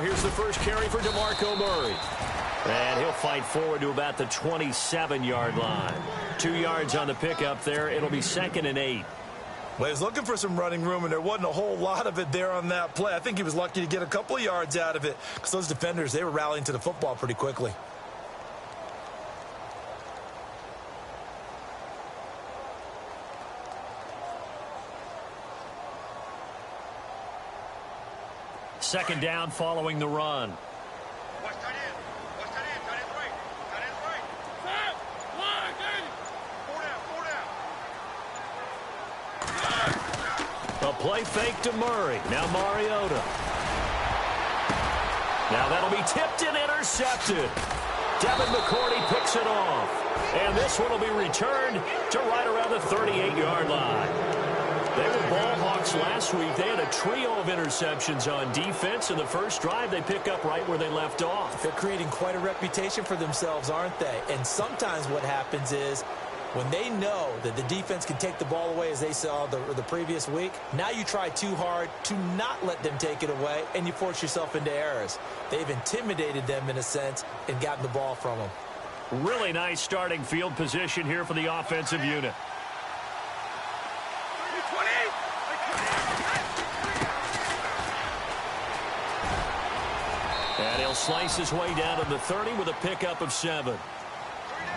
Now here's the first carry for DeMarco Murray. And he'll fight forward to about the 27-yard line. 2 yards on the pickup there. It'll be 2nd and 8. Well, he was looking for some running room, and there wasn't a whole lot of it there on that play. I think he was lucky to get a couple of yards out of it because those defenders, they were rallying to the football pretty quickly. Second down following the run. A play fake to Murray. Now Mariota. Now that'll be tipped and intercepted. Devin McCourty picks it off. And this one will be returned to right around the 38-yard line. They were ball hawks last week. They had a trio of interceptions on defense. In the first drive, they pick up right where they left off. They're creating quite a reputation for themselves, aren't they? And sometimes what happens is when they know that the defense can take the ball away, as they saw the previous week, now you try too hard to not let them take it away, and you force yourself into errors. They've intimidated them in a sense and gotten the ball from them. Really nice starting field position here for the offensive unit. And he'll slice his way down to the 30 with a pickup of 7.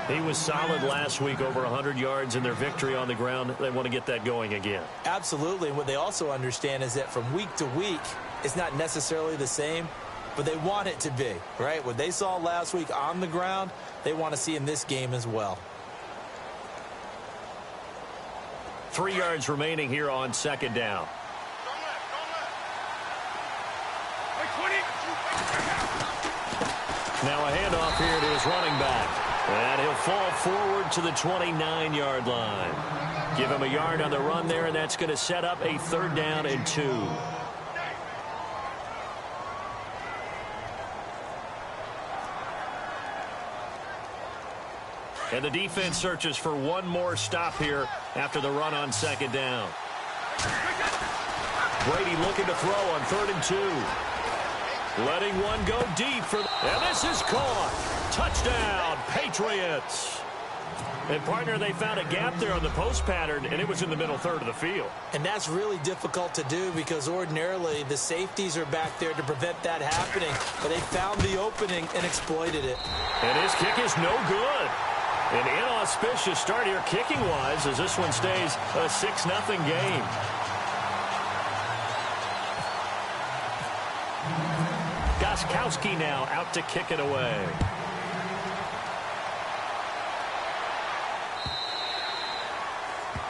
He was solid last week, over 100 yards in their victory on the ground. They want to get that going again. Absolutely. And what they also understand is that from week to week, it's not necessarily the same, but they want it to be, right? What they saw last week on the ground, they want to see in this game as well. 3 yards remaining here on second down. Now a handoff here to his running back. And he'll fall forward to the 29-yard line. Give him a yard on the run there, and that's going to set up a 3rd down and 2. And the defense searches for one more stop here after the run on second down. Brady looking to throw on 3rd and 2. Letting one go deep for and this is caught. Touchdown, Patriots. And, partner, they found a gap there on the post pattern, and it was in the middle third of the field. And that's really difficult to do because ordinarily the safeties are back there to prevent that happening. But they found the opening and exploited it. And his kick is no good. An inauspicious start here kicking-wise as this one stays a 6-0 game. Gostkowski now out to kick it away.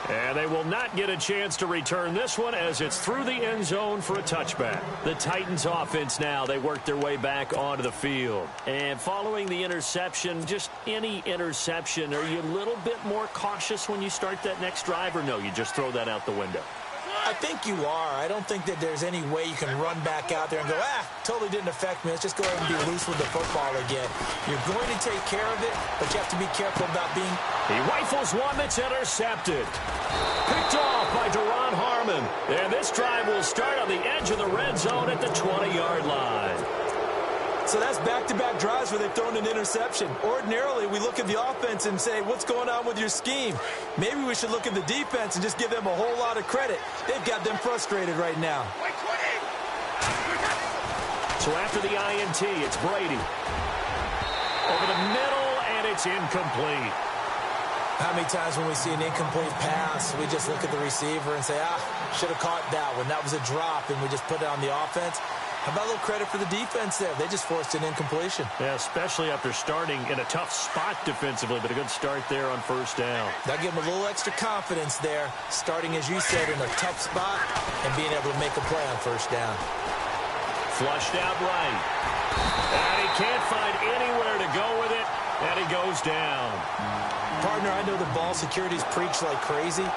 And they will not get a chance to return this one as it's through the end zone for a touchback. The Titans offense now, they work their way back onto the field. And following the interception, just any interception, are you a little bit more cautious when you start that next drive, or no, you just throw that out the window? I think you are. I don't think that there's any way you can run back out there and go, totally didn't affect me. Let's just go ahead and be loose with the football again. You're going to take care of it, but you have to be careful about being... He rifles one that's intercepted. Picked off by Deron Harmon. And this drive will start on the edge of the red zone at the 20-yard line. So that's back-to-back drives where they've thrown an interception. Ordinarily, we look at the offense and say, what's going on with your scheme? Maybe we should look at the defense and just give them a whole lot of credit. They've got them frustrated right now. So after the INT, it's Brady. Over the middle, and it's incomplete. How many times when we see an incomplete pass, we just look at the receiver and say, should have caught that one. That was a drop, and we just put it on the offense. How about a little credit for the defense there? They just forced an incompletion. Yeah, especially after starting in a tough spot defensively, but a good start there on first down. That'll give them a little extra confidence there, starting, as you said, in a tough spot and being able to make a play on first down. Flushed out right. And he can't find anywhere to go with it, and he goes down. Partner, I know the ball security's preached like crazy,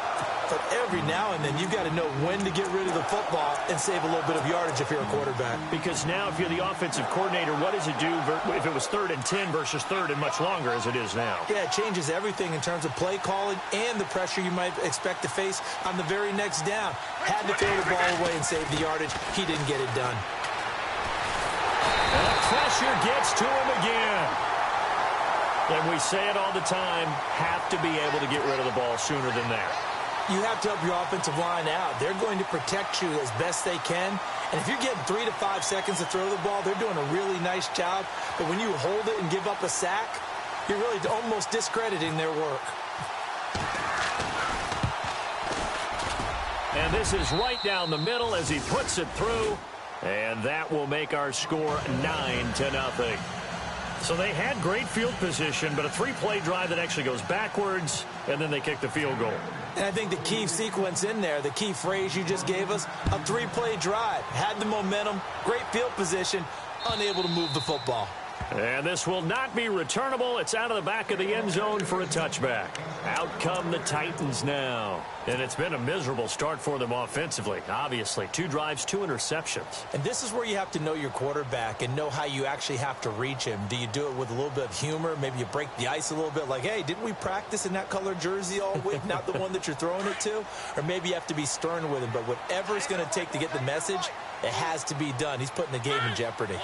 but every now and then you've got to know when to get rid of the football and save a little bit of yardage if you're a quarterback. Because now if you're the offensive coordinator, what does it do if it was 3rd and 10 versus 3rd and much longer as it is now? Yeah, it changes everything in terms of play calling and the pressure you might expect to face on the very next down. Had to throw the ball away and save the yardage. He didn't get it done. And pressure gets to him again. And we say it all the time, have to be able to get rid of the ball sooner than that. You have to help your offensive line out. They're going to protect you as best they can. And if you're getting 3 to 5 seconds to throw the ball, they're doing a really nice job. But when you hold it and give up a sack, you're really almost discrediting their work. And this is right down the middle as he puts it through. And that will make our score 9-0. So they had great field position, but a 3-play drive that actually goes backwards, and then they kick the field goal. And I think the key sequence in there, the key phrase you just gave us, a 3-play drive. Had the momentum, great field position, unable to move the football. And this will not be returnable. It's out of the back of the end zone for a touchback. Out come the Titans now. And it's been a miserable start for them offensively. Obviously, 2 drives, 2 interceptions. And this is where you have to know your quarterback and know how you actually have to reach him. Do you do it with a little bit of humor? Maybe you break the ice a little bit like, hey, didn't we practice in that colored jersey all week? Not the one that you're throwing it to? Or maybe you have to be stern with him. But whatever it's going to take to get the message, it has to be done. He's putting the game in jeopardy.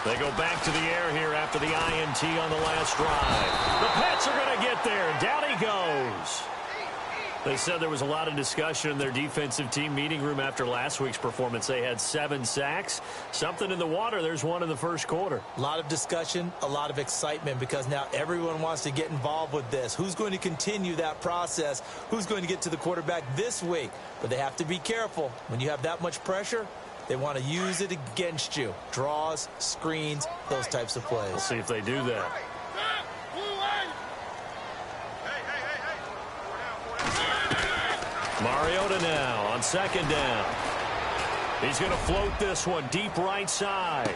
They go back to the air here after the INT on the last drive. The Pats are going to get there. Down he goes. They said there was a lot of discussion in their defensive team meeting room after last week's performance. They had 7 sacks. Something in the water. There's one in the first quarter. A lot of discussion, a lot of excitement because now everyone wants to get involved with this. Who's going to continue that process? Who's going to get to the quarterback this week? But they have to be careful. When you have that much pressure, they want to use it against you. Draws, screens, those types of plays. We'll see if they do that. Mariota now on second down. He's going to float this one deep right side.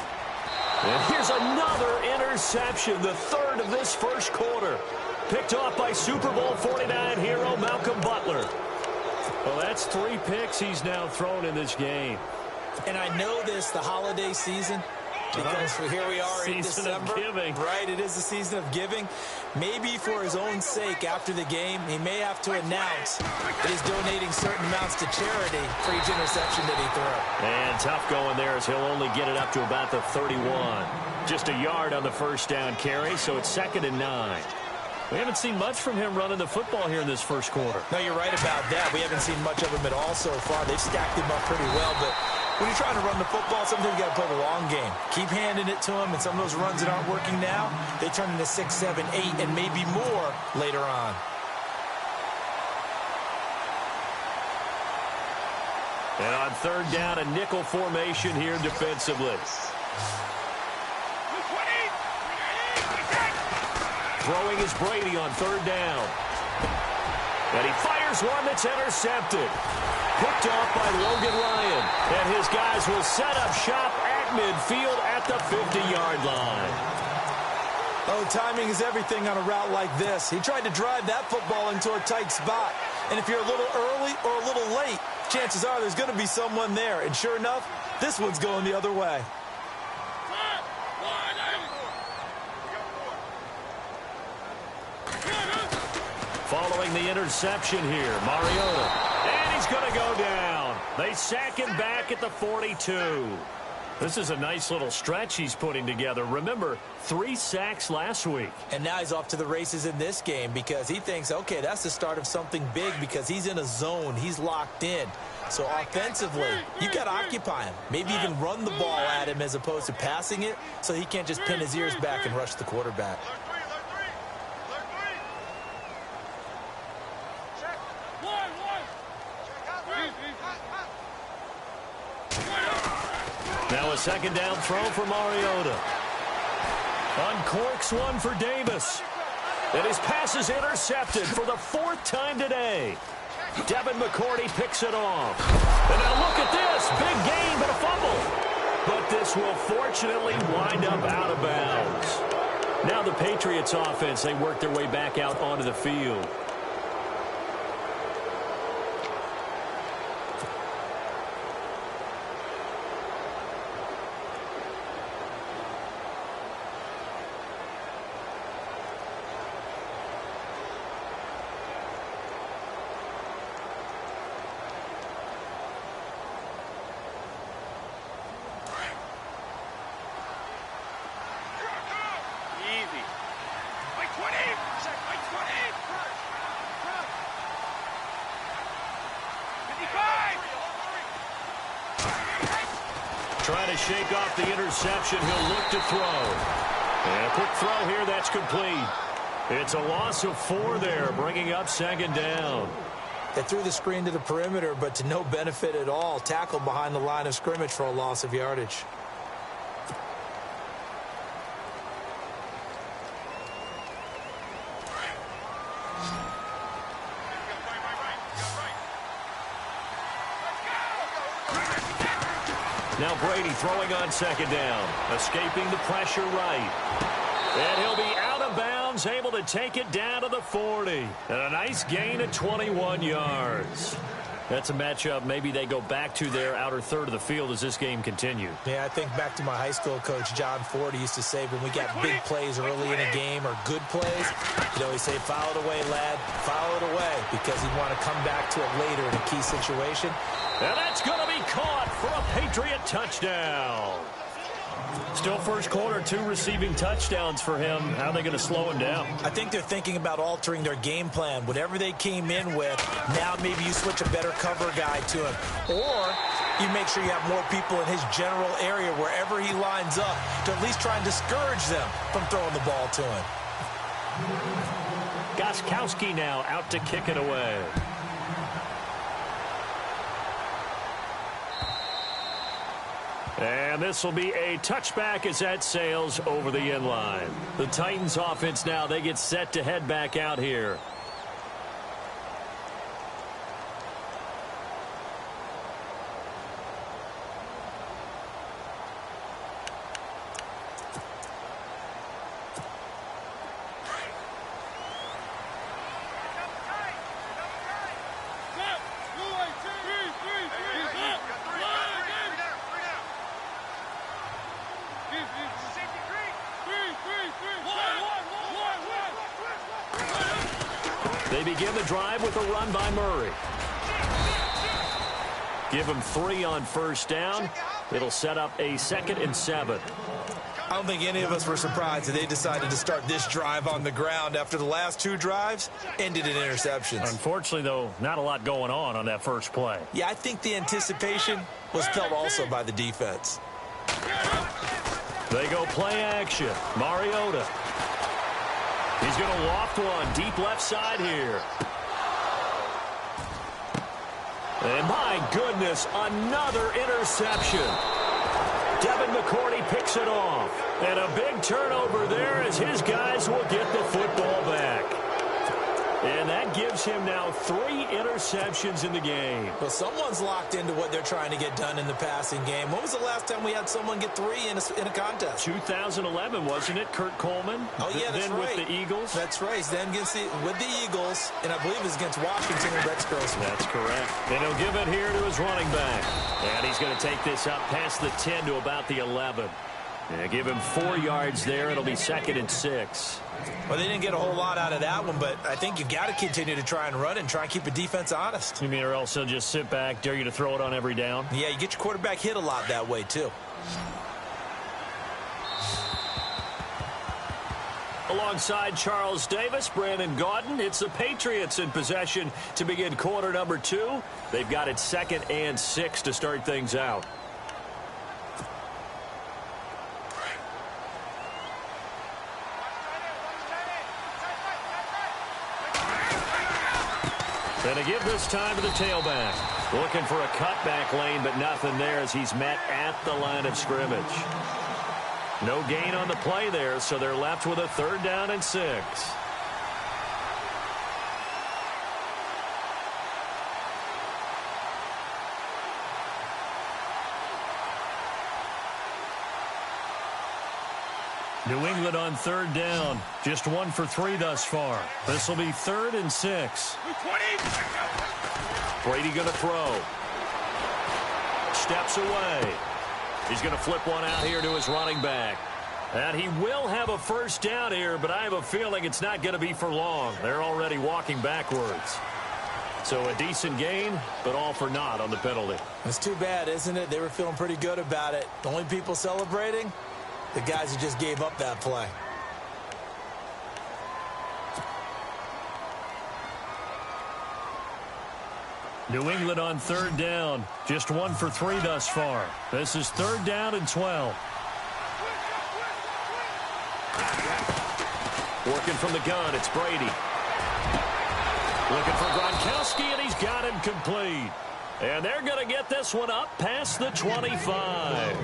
And here's another interception, the 3rd of this first quarter. Picked off by Super Bowl 49 hero Malcolm Butler. Well, that's 3 picks he's now thrown in this game. And I know this, the holiday season, because here we are in December. Giving. Right, it is the season of giving. Maybe for his own sake after the game, he may have to announce that he's donating certain amounts to charity for each interception that he threw. And tough going there as he'll only get it up to about the 31. Just a yard on the first down carry, so it's 2nd and 9. We haven't seen much from him running the football here in this first quarter. No, you're right about that. We haven't seen much of him at all so far. They've stacked him up pretty well, but when you're trying to run the football, sometimes you got to play the long game. Keep handing it to him, and some of those runs that aren't working now, they turn into 6, 7, 8, and maybe more later on. And on 3rd down, a nickel formation here defensively. Throwing is Brady on 3rd down. And he fires one that's intercepted. Picked off by Logan Ryan. And his guys will set up shop at midfield at the 50-yard line. Oh, timing is everything on a route like this. He tried to drive that football into a tight spot. And if you're a little early or a little late, chances are there's going to be someone there. And sure enough, this one's going the other way. Following the interception here, Mariota. And he's going to go down. They sack him back at the 42. This is a nice little stretch he's putting together. Remember, 3 sacks last week. And now he's off to the races in this game because he thinks, okay, that's the start of something big because he's in a zone. He's locked in. So offensively, you've got to occupy him. Maybe even run the ball at him as opposed to passing it so he can't just pin his ears back and rush the quarterback. Now a 2nd down throw for Mariota. Uncorks one for Davis. And his pass is intercepted for the 4th time today. Devin McCourty picks it off. And now look at this. Big gain, but a fumble. But this will fortunately wind up out of bounds. Now the Patriots offense, they work their way back out onto the field. Trying to shake off the interception. He'll look to throw. And a quick throw here. That's complete. It's a loss of 4 there, bringing up second down. They threw the screen to the perimeter, but to no benefit at all. Tackled behind the line of scrimmage for a loss of yardage. Now Brady throwing on second down. Escaping the pressure right. And he'll be out of bounds, able to take it down to the 40. And a nice gain of 21 yards. That's a matchup maybe they go back to their outer third of the field as this game continues. Yeah, I think back to my high school coach, John Ford. He used to say when we got big plays early in a game or good plays, he'd always say, foul it away, lad, foul it away, because he'd want to come back to it later in a key situation. And that's going to be caught for a Patriot touchdown. Still first quarter, 2 receiving touchdowns for him. How are they going to slow him down? I think they're thinking about altering their game plan. Whatever they came in with, now maybe you switch a better cover guy to him. Or you make sure you have more people in his general area wherever he lines up to at least try and discourage them from throwing the ball to him. Gostkowski now out to kick it away. And this will be a touchback as that sails over the end line. The Titans offense now, they get set to head back out here. They begin the drive with a run by Murray. Give him 3 on first down. It'll set up a 2nd and 7. I don't think any of us were surprised that they decided to start this drive on the ground after the last 2 drives ended in interceptions. Unfortunately, though, not a lot going on that first play. Yeah, I think the anticipation was felt also by the defense. They go play action. Mariota. He's going to loft one deep left side here. And my goodness, another interception. Devin McCourty picks it off. And a big turnover there as his guys will get the football back. And that gives him now 3 interceptions in the game. Well, someone's locked into what they're trying to get done in the passing game. When was the last time we had someone get 3 in a contest? 2011, wasn't it? Kurt Coleman? Oh, yeah, that's then right. With the Eagles? That's right. Then with the Eagles, and I believe it was against Washington and Rex Grossman. That's correct. And he'll give it here to his running back. And he's going to take this up past the 10 to about the 11. Yeah, give him 4 yards there. It'll be 2nd and 6. Well, they didn't get a whole lot out of that one, but I think you got to continue to try and run and try and keep the defense honest. You mean or else he'll just sit back, dare you to throw it on every down? Yeah, you get your quarterback hit a lot that way, too. Alongside Charles Davis, Brandon Gaudin, it's the Patriots in possession to begin quarter number 2. They've got it 2nd and 6 to start things out. And to give this time to the tailback. Looking for a cutback lane, but nothing there as he's met at the line of scrimmage. No gain on the play there, so they're left with a 3rd down and 6. New England on 3rd down. Just 1 for 3 thus far. This will be 3rd and 6. Brady going to throw. Steps away. He's going to flip one out here to his running back. And he will have a 1st down here, but I have a feeling it's not going to be for long. They're already walking backwards. So a decent gain, but all for naught on the penalty. It's too bad, isn't it? They were feeling pretty good about it. The only people celebrating? The guys who just gave up that play. New England on third down. Just 1 for 3 thus far. This is 3rd down and 12. Working from the gun, it's Brady. Looking for Gronkowski, and he's got him complete. And they're going to get this one up past the 25.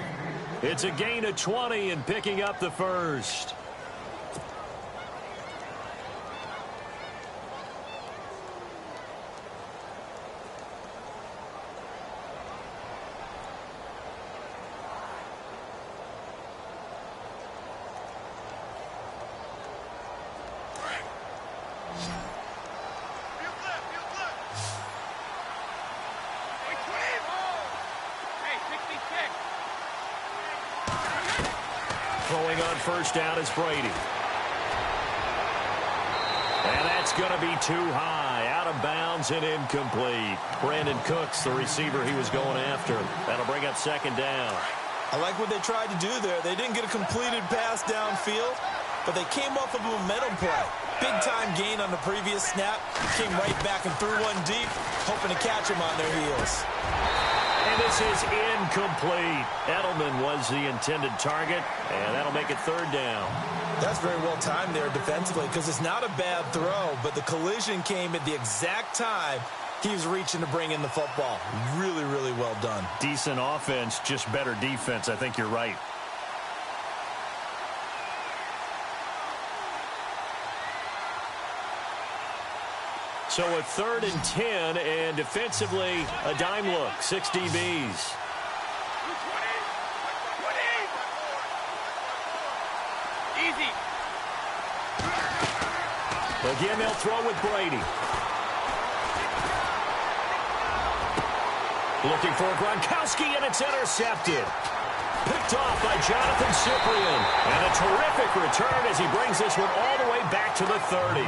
It's a gain of 20 and picking up the first. Throwing on first down is Brady. And that's going to be too high. Out of bounds and incomplete. Brandon Cooks, the receiver he was going after. That'll bring up 2nd down. I like what they tried to do there. They didn't get a completed pass downfield, but they came off of a momentum play. Big-time gain on the previous snap. Came right back and threw one deep, hoping to catch him on their heels. And this is incomplete. Edelman was the intended target, and that'll make it 3rd down. That's very well timed there defensively because it's not a bad throw, but the collision came at the exact time he was reaching to bring in the football. Really, really well done. Decent offense, just better defense. I think you're right. So a 3rd and 10, and defensively, a dime look. 6 DBs. Easy. Again, they'll throw with Brady. Looking for Gronkowski, and it's intercepted. Picked off by Jonathan Cyprien. And a terrific return as he brings this one all the way back to the 30.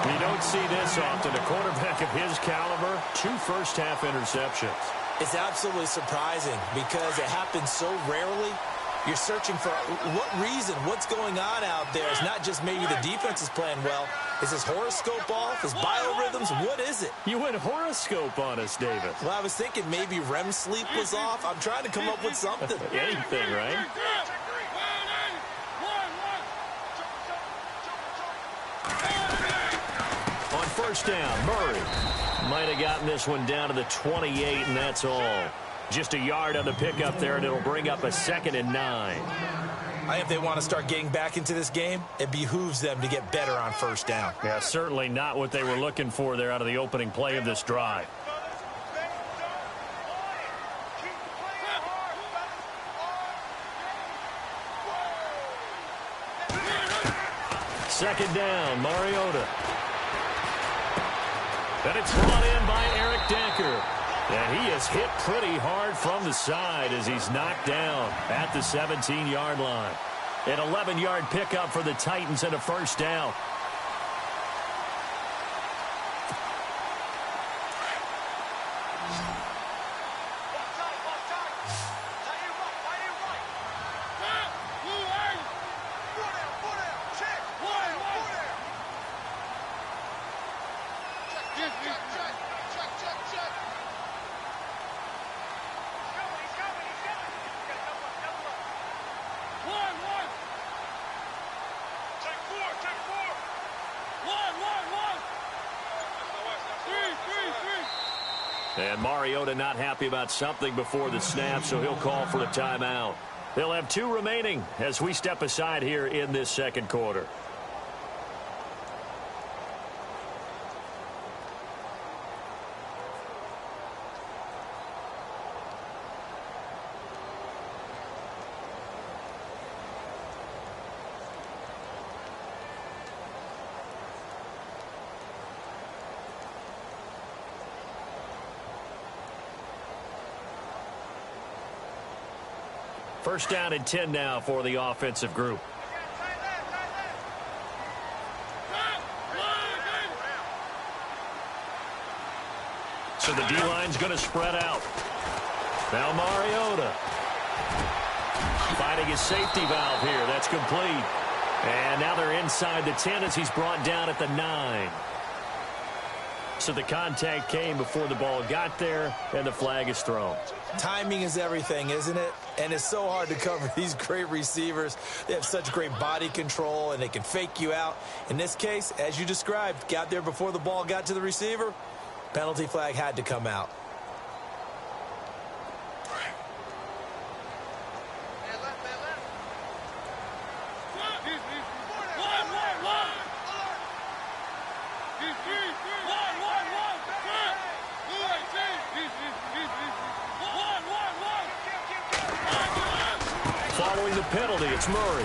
We don't see this often. A quarterback of his caliber, 2 first-half interceptions. It's absolutely surprising because it happens so rarely. You're searching for what reason, what's going on out there. It's not just maybe the defense is playing well. Is his horoscope off? His biorhythms? What is it? You went horoscope on us, David. Well, I was thinking maybe REM sleep was off. I'm trying to come up with something. Anything, right? On first down, Murray might have gotten this one down to the 28, and that's all. Just a yard on the pickup there, and it'll bring up a 2nd and 9. I think if they want to start getting back into this game, it behooves them to get better on first down. Yeah, certainly not what they were looking for there out of the opening play of this drive. Second down, Mariota. And it's brought in by Eric Decker. And he is hit pretty hard from the side as he's knocked down at the 17-yard line. An 11-yard pickup for the Titans and a first down. And Mariota not happy about something before the snap, so he'll call for a timeout. They'll have 2 remaining as we step aside here in this second quarter. First down and 10 now for the offensive group. So the D-line's going to spread out. Now Mariota finding his safety valve here. That's complete. And now they're inside the 10 as he's brought down at the 9. So the contact came before the ball got there, and the flag is thrown. Timing is everything, isn't it? And it's so hard to cover these great receivers. They have such great body control, and they can fake you out. In this case, as you described, got there before the ball got to the receiver. Penalty flag had to come out. Following the penalty, it's Murray.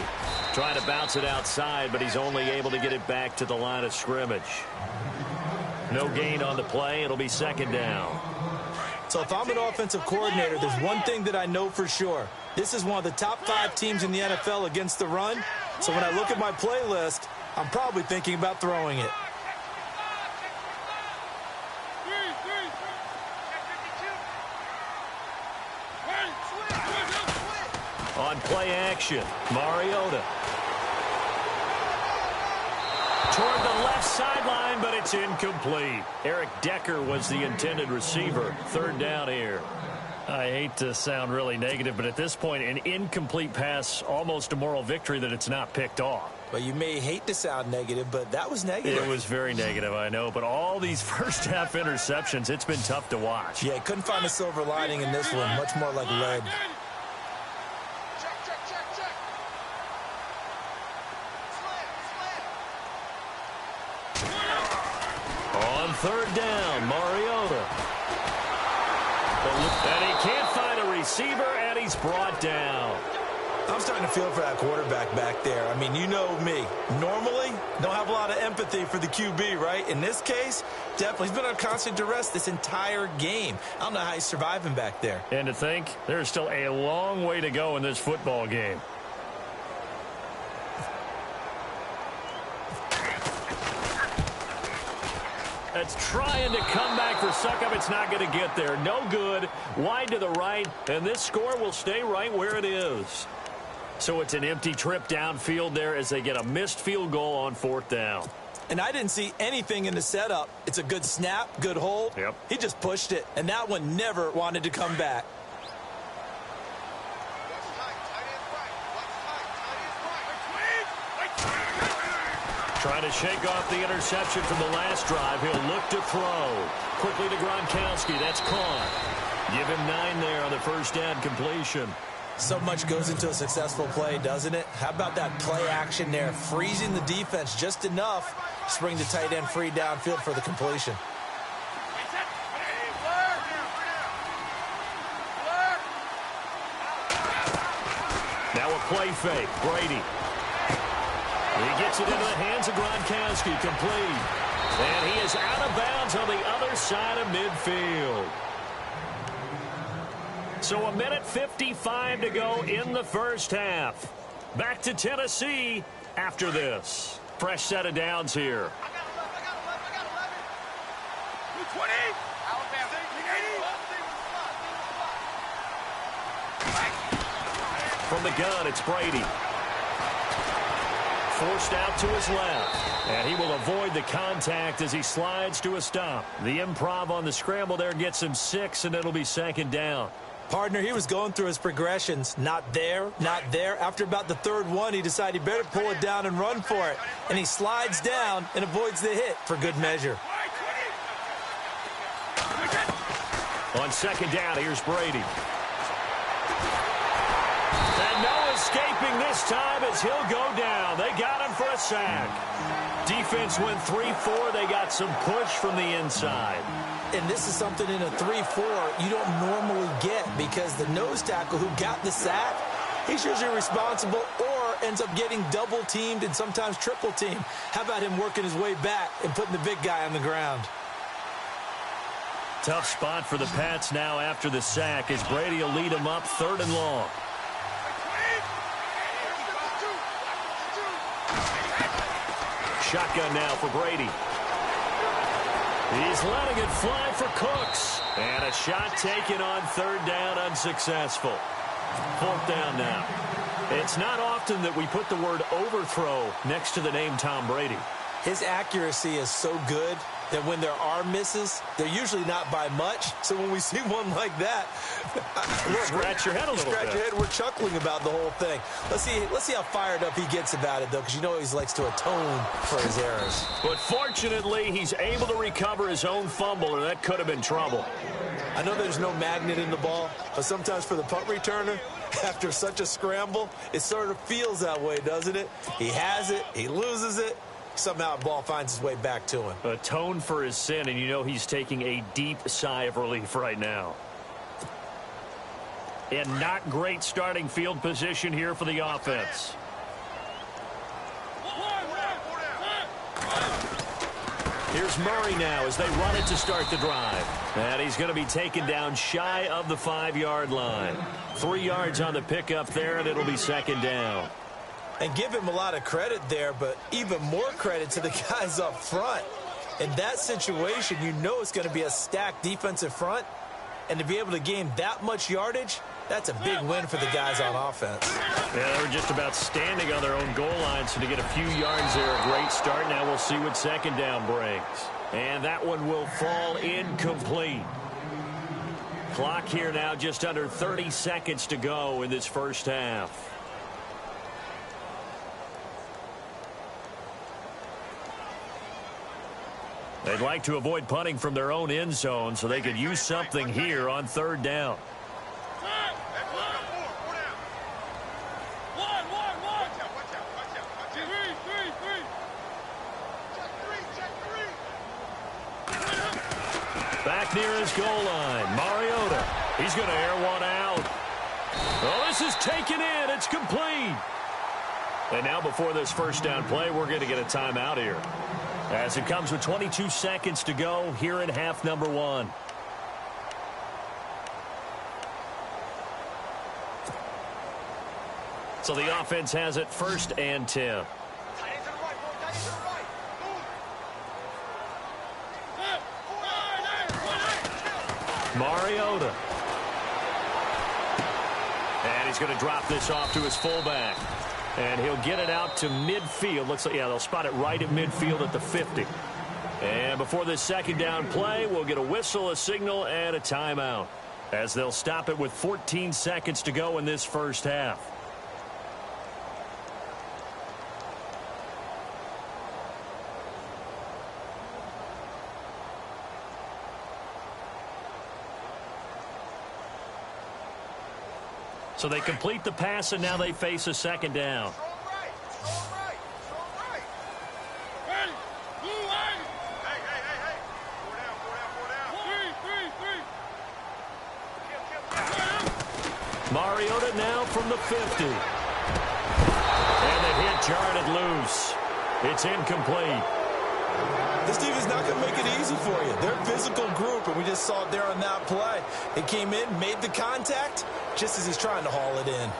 Trying to bounce it outside, but he's only able to get it back to the line of scrimmage. No gain on the play. It'll be second down. So if I'm an offensive coordinator, there's one thing that I know for sure. This is one of the top 5 teams in the NFL against the run. So when I look at my playlist, I'm probably thinking about throwing it. On play action, Mariota. Toward the left sideline, but it's incomplete. Eric Decker was the intended receiver. Third down here. I hate to sound really negative, but at this point, an incomplete pass, almost a moral victory that it's not picked off. Well, you may hate to sound negative, but that was negative. It was very negative, I know. But all these first-half interceptions, it's been tough to watch. Yeah, couldn't find a silver lining in this one. Much more like lead. On third down, Mariota. And he can't find a receiver, and he's brought down. I'm starting to feel for that quarterback back there. I mean, you know me. Normally, don't have a lot of empathy for the QB, right? In this case, definitely. He's been on constant duress this entire game. I don't know how he's surviving back there. And to think, there's still a long way to go in this football game. It's trying to come back for Suckup. It's not going to get there. No good. Wide to the right, and this score will stay right where it is. So it's an empty trip downfield there as they get a missed field goal on fourth down. And I didn't see anything in the setup. It's a good snap, good hold. Yep. He just pushed it, and that one never wanted to come back. Trying to shake off the interception from the last drive. He'll look to throw. Quickly to Gronkowski. That's caught. Give him 9 there on the first down completion. So much goes into a successful play, doesn't it? How about that play action there? Freezing the defense just enough to bring the tight end free downfield for the completion. Now a play fake. Brady. He gets it into the hands of Gronkowski, complete. And he is out of bounds on the other side of midfield. So a minute 55 to go in the first half. Back to Tennessee after this. Fresh set of downs here. From the gun, it's Brady. Forced out to his left. And he will avoid the contact as he slides to a stop. The improv on the scramble there gets him 6, and it'll be second down. Partner, he was going through his progressions. Not there, not there. After about the third one, he decided he better pull it down and run for it. And he slides down and avoids the hit for good measure. On second down, here's Brady. And no escaping this time as he'll go down. They got him for a sack. Defense went 3-4. They got some push from the inside. And this is something in a 3-4 you don't normally get because the nose tackle who got the sack, he's usually responsible or ends up getting double-teamed and sometimes triple-teamed. How about him working his way back and putting the big guy on the ground? Tough spot for the Pats now after the sack as Brady will lead them up 3rd and long. Shotgun now for Brady. He's letting it fly for Cooks. And a shot taken on 3rd down, unsuccessful. 4th down now. It's not often that we put the word overthrow next to the name Tom Brady. His accuracy is so good, that when there are misses, they're usually not by much. So when we see one like that, scratch your head a little bit. Scratch your head. We're chuckling about the whole thing. Let's see how fired up he gets about it, though, because you know he likes to atone for his errors. But fortunately, he's able to recover his own fumble, or that could have been trouble. I know there's no magnet in the ball, but sometimes for the punt returner, after such a scramble, it sort of feels that way, doesn't it? He has it, he loses it, somehow the ball finds its way back to him. Atone for his sin, and you know he's taking a deep sigh of relief right now. And not great starting field position here for the offense. Here's Murray now as they run it to start the drive. And he's going to be taken down shy of the 5-yard line. 3 yards on the pickup there, and it'll be second down. And give him a lot of credit there, but even more credit to the guys up front. In that situation, you know it's going to be a stacked defensive front. And to be able to gain that much yardage, that's a big win for the guys on offense. Yeah, they were just about standing on their own goal line, so to get a few yards there, a great start. Now we'll see what second down brings. And that one will fall incomplete. Clock here now just under 30 seconds to go in this first half. They'd like to avoid punting from their own end zone so they could use something here on third down. Back near his goal line, Mariota. He's going to air one out. Oh, this is taken in. It's complete. And now before this first down play, we're going to get a timeout here, as it comes with 22 seconds to go here in half number 1. So the offense has it 1st and 10. Mariota. And he's going to drop this off to his fullback. And he'll get it out to midfield. Looks like, yeah, they'll spot it right at midfield at the 50. And before this second down play, we'll get a whistle, a signal, and a timeout, as they'll stop it with 14 seconds to go in this first half. So they complete the pass, and now they face a second down. Mariota now from the 50. And the hit jarred it loose. It's incomplete. This defense is not going to make it easy for you. They're a physical group, and we just saw it there on that play. They came in, made the contact, just as he's trying to haul it in.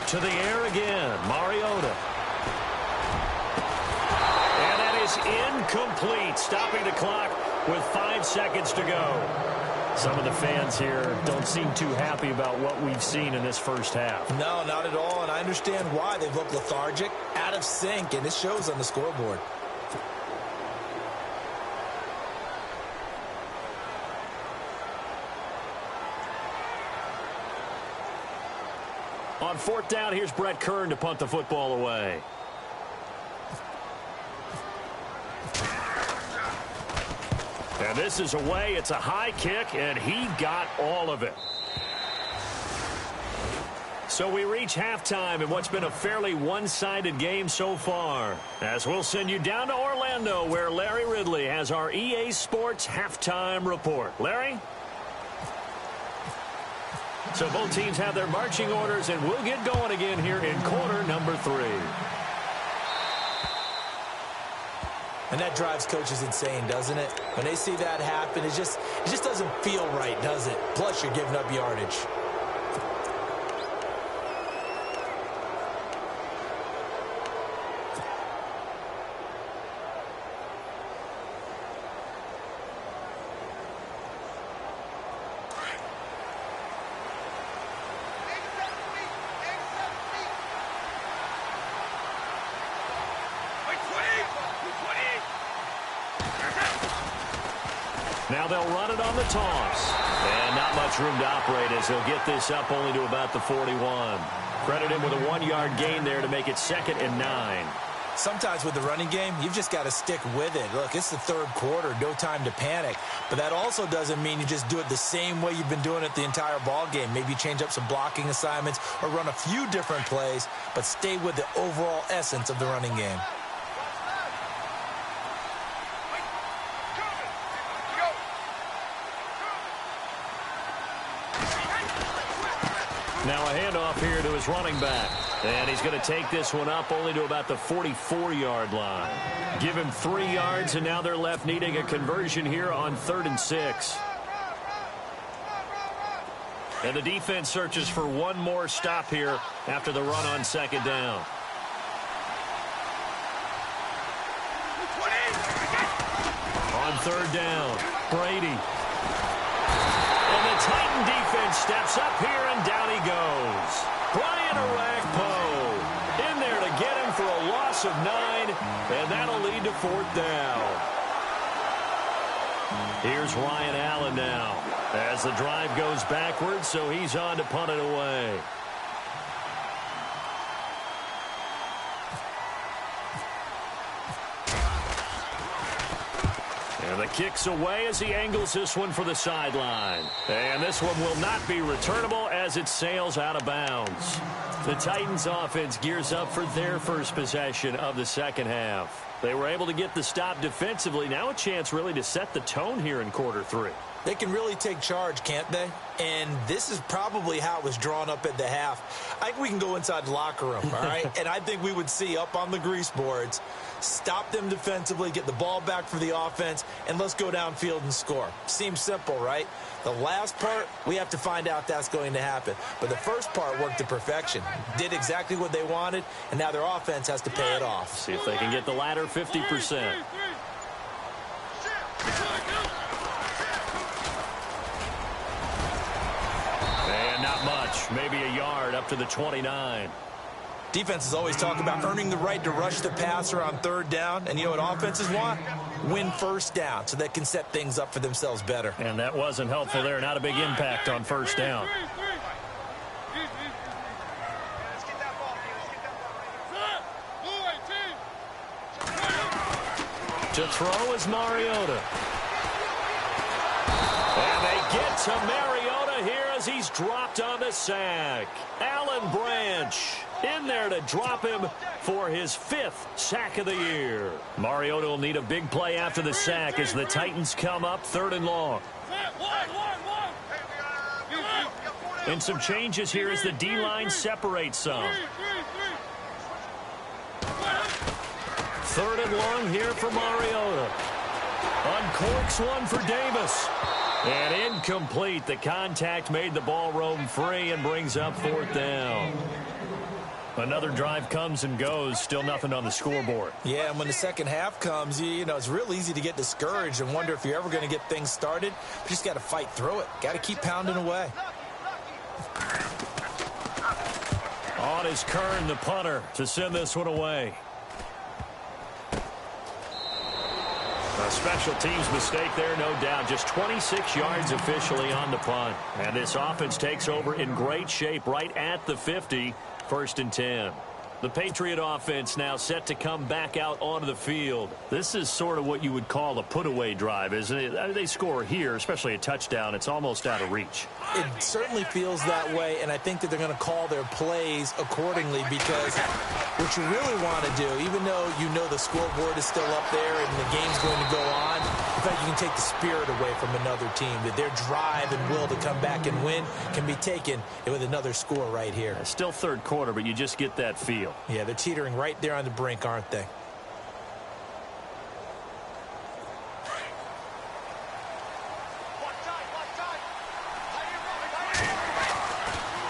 To the air again, Mariota. And that is incomplete, stopping the clock with 5 seconds to go. Some of the fans here don't seem too happy about what we've seen in this first half. No, not at all, and I understand why. They've looked lethargic, out of sync, and it shows on the scoreboard. On 4th down, here's Brett Kern to punt the football away. And this is away. It's a high kick, and he got all of it. So we reach halftime in what's been a fairly one-sided game so far, as we'll send you down to Orlando, where Larry Ridley has our EA Sports halftime report. Larry? So both teams have their marching orders, and we'll get going again here in quarter number 3. And that drives coaches insane, doesn't it? When they see that happen, it just doesn't feel right, does it? Plus, you're giving up yardage. Now they'll run it on the toss. And not much room to operate as they'll get this up only to about the 41. Credit him with a 1-yard gain there to make it 2nd and 9. Sometimes with the running game, you've just got to stick with it. Look, it's the third quarter, no time to panic. But that also doesn't mean you just do it the same way you've been doing it the entire ball game. Maybe change up some blocking assignments or run a few different plays, but stay with the overall essence of the running game. Now a handoff here to his running back. And he's going to take this one up only to about the 44-yard line. Give him 3 yards, and now they're left needing a conversion here on 3rd and 6. And the defense searches for one more stop here after the run on 2nd down. On 3rd down, Brady. And the Titan defense steps up here, and down he goes. Brian Orakpo in there to get him for a loss of 9, and that'll lead to 4th down. Here's Ryan Allen now as the drive goes backwards, so he's on to punt it away. And the kick's away as he angles this one for the sideline. And this one will not be returnable as it sails out of bounds. The Titans offense gears up for their first possession of the second half. They were able to get the stop defensively. Now a chance really to set the tone here in quarter 3. They can really take charge, can't they? And this is probably how it was drawn up at the half. I think we can go inside the locker room, all right? And I think we would see up on the grease boards, stop them defensively, get the ball back for the offense, and let's go downfield and score. Seems simple, right? The last part, we have to find out that's going to happen. But the first part worked to perfection. Did exactly what they wanted, and now their offense has to pay it off. See if they can get the latter 50%. And not much. Maybe a yard up to the 29. Defenses always talk about earning the right to rush the passer on 3rd down. And you know what offenses want? Win 1st down so they can set things up for themselves better. And that wasn't helpful there. Not a big impact on 1st down. To throw is Mariota. And they get to Mariota here as he's dropped on the sack. Alan Branch in there to drop him for his 5th sack of the year. Mariota will need a big play after the sack as the Titans come up 3rd and long. And some changes here as the D-line separates some. 3rd and long here for Mariota. Uncorks one for Davis. And incomplete. The contact made the ball roam free and brings up 4th down. Another drive comes and goes. Still nothing on the scoreboard. Yeah, and when the second half comes, you know, it's real easy to get discouraged and wonder if you're ever going to get things started. You just got to fight through it. Got to keep pounding away. On is Kern, the punter, to send this one away. A special teams mistake there, no doubt. Just 26 yards officially on the punt. And this offense takes over in great shape right at the 50, 1st and 10. The Patriot offense now set to come back out onto the field. This is sort of what you would call a put-away drive, isn't it? They score here, especially a touchdown. It's almost out of reach. It certainly feels that way, and I think that they're going to call their plays accordingly because what you really want to do, even though you know the scoreboard is still up there and the game's going to go on, in fact, you can take the spirit away from another team. That their drive and will to come back and win can be taken with another score right here. Still 3rd quarter, but you just get that feel. Yeah, they're teetering right there on the brink, aren't they?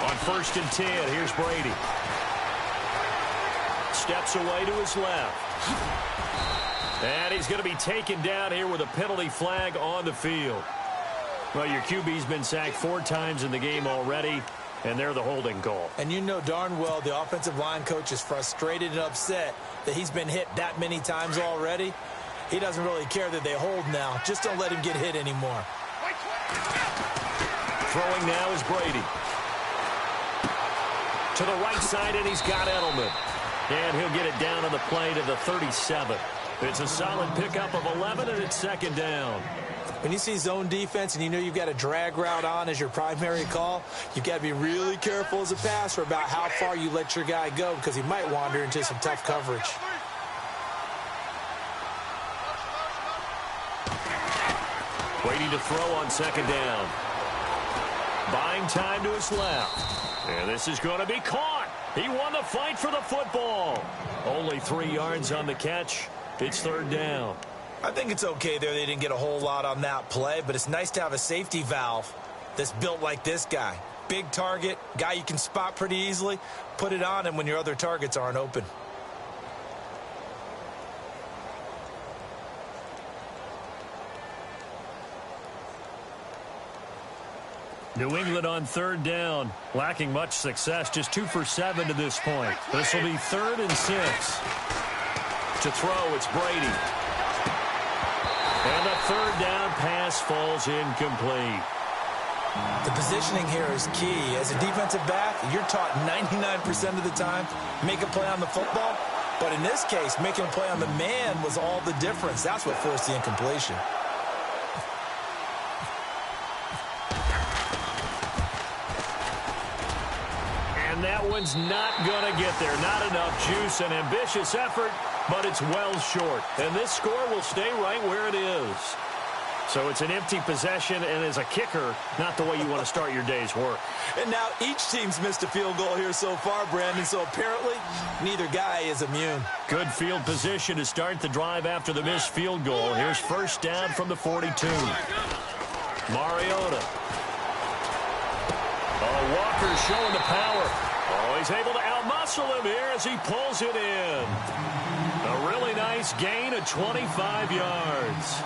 On 1st and 10, here's Brady. Steps away to his left. And he's going to be taken down here with a penalty flag on the field. Well, your QB's been sacked 4 times in the game already, and they're the holding call. And you know darn well the offensive line coach is frustrated and upset that he's been hit that many times already. He doesn't really care that they hold now. Just don't let him get hit anymore. Throwing now is Brady. To the right side, and he's got Edelman. And he'll get it down on the play to the 37. It's a solid pickup of 11, and it's second down. When you see zone defense and you know you've got a drag route on as your primary call, you've got to be really careful as a passer about how far you let your guy go because he might wander into some tough coverage. Waiting to throw on second down. Buying time to his left. And this is going to be caught. He won the fight for the football. Only 3 yards on the catch. It's third down. I think it's okay there. They didn't get a whole lot on that play, but it's nice to have a safety valve that's built like this guy. Big target, guy you can spot pretty easily. Put it on him when your other targets aren't open. New England on third down, lacking much success, just 2 for 7 to this point. This will be 3rd and 6. To throw, it's Brady. And the third down pass falls incomplete. The positioning here is key. As a defensive back, you're taught 99% of the time, make a play on the football. But in this case, making a play on the man was all the difference. That's what forced the incompletion. And that one's not going to get there. Not enough juice. An ambitious effort, but it's well short. And this score will stay right where it is. So it's an empty possession, and as a kicker, not the way you want to start your day's work. And now each team's missed a field goal here so far, Brandon, so apparently neither guy is immune. Good field position to start the drive after the missed field goal. Here's first down from the 42. Mariota. Oh, Walker showing the power. Oh, he's able to outmuscle him here as he pulls it in. A really nice gain of 25 yards.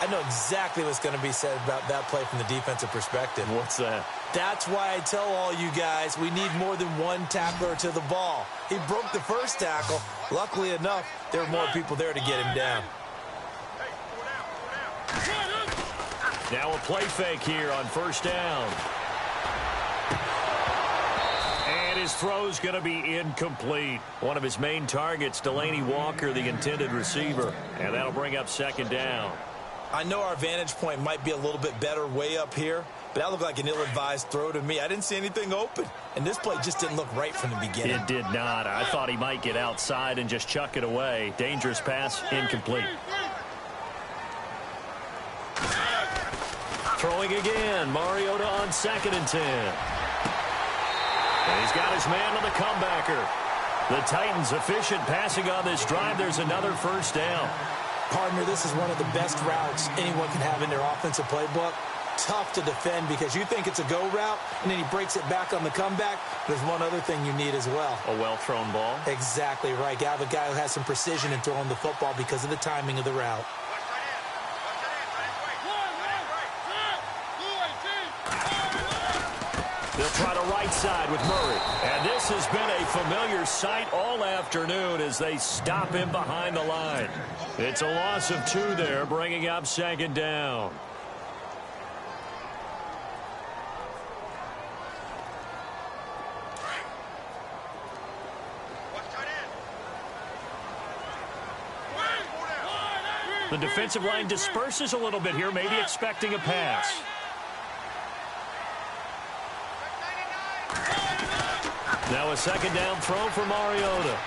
I know exactly what's going to be said about that play from the defensive perspective. What's that? That's why I tell all you guys we need more than one tackler to the ball. He broke the first tackle. Luckily enough, there were more people there to get him down. Now a play fake here on first down. And his throw's going to be incomplete. One of his main targets, Delaney Walker, the intended receiver. And that'll bring up second down. I know our vantage point might be a little bit better way up here, but that looked like an ill-advised throw to me. I didn't see anything open, and this play just didn't look right from the beginning. It did not. I thought he might get outside and just chuck it away. Dangerous pass, incomplete. Throwing again, Mariota on 2nd and 10. And he's got his man on the comebacker. The Titans efficient passing on this drive. There's another first down. Partner, this is one of the best routes anyone can have in their offensive playbook. Tough to defend because you think it's a go route, and then he breaks it back on the comeback. There's one other thing you need as well. A well-thrown ball. Exactly right. You have a guy who has some precision in throwing the football because of the timing of the route. They'll try to right side with Murray. And this has been a familiar sight all afternoon as they stop him behind the line. It's a loss of 2 there, bringing up second down. The defensive line disperses a little bit here, maybe expecting a pass. Now a second down throw for Mariota.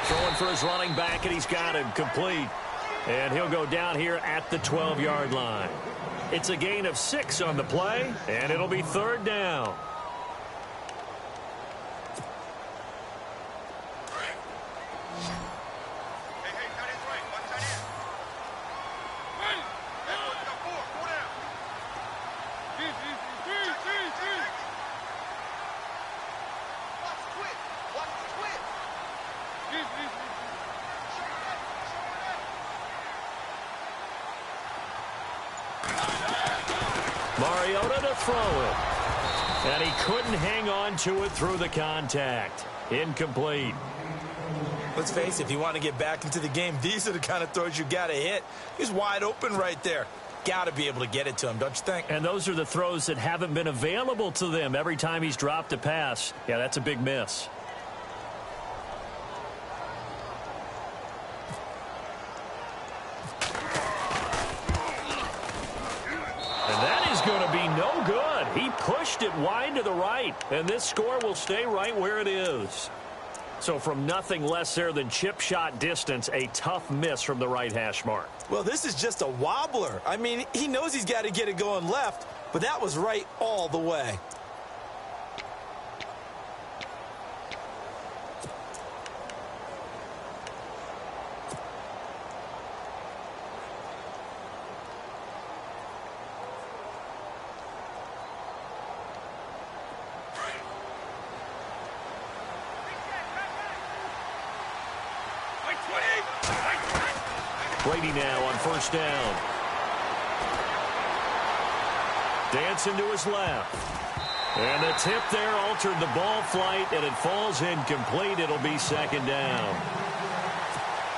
Throwing for his running back, and he's got him complete. And he'll go down here at the 12-yard line. It's a gain of 6 on the play, and it'll be third down. Mariota to throw it. And he couldn't hang on to it through the contact. Incomplete. Let's face it, if you want to get back into the game, these are the kind of throws you got to hit. He's wide open right there. Got to be able to get it to him, don't you think? And those are the throws that haven't been available to them every time he's dropped a pass. Yeah, that's a big miss. And that is going to be no good. He pushed it wide to the right, and this score will stay right where it is. So from nothing less there than chip shot distance, a tough miss from the right hash mark. Well, this is just a wobbler. I mean, he knows he's got to get it going left, but that was right all the way. Brady now on first down. Dancing to his left. And the tip there altered the ball flight, and it falls incomplete. It'll be second down.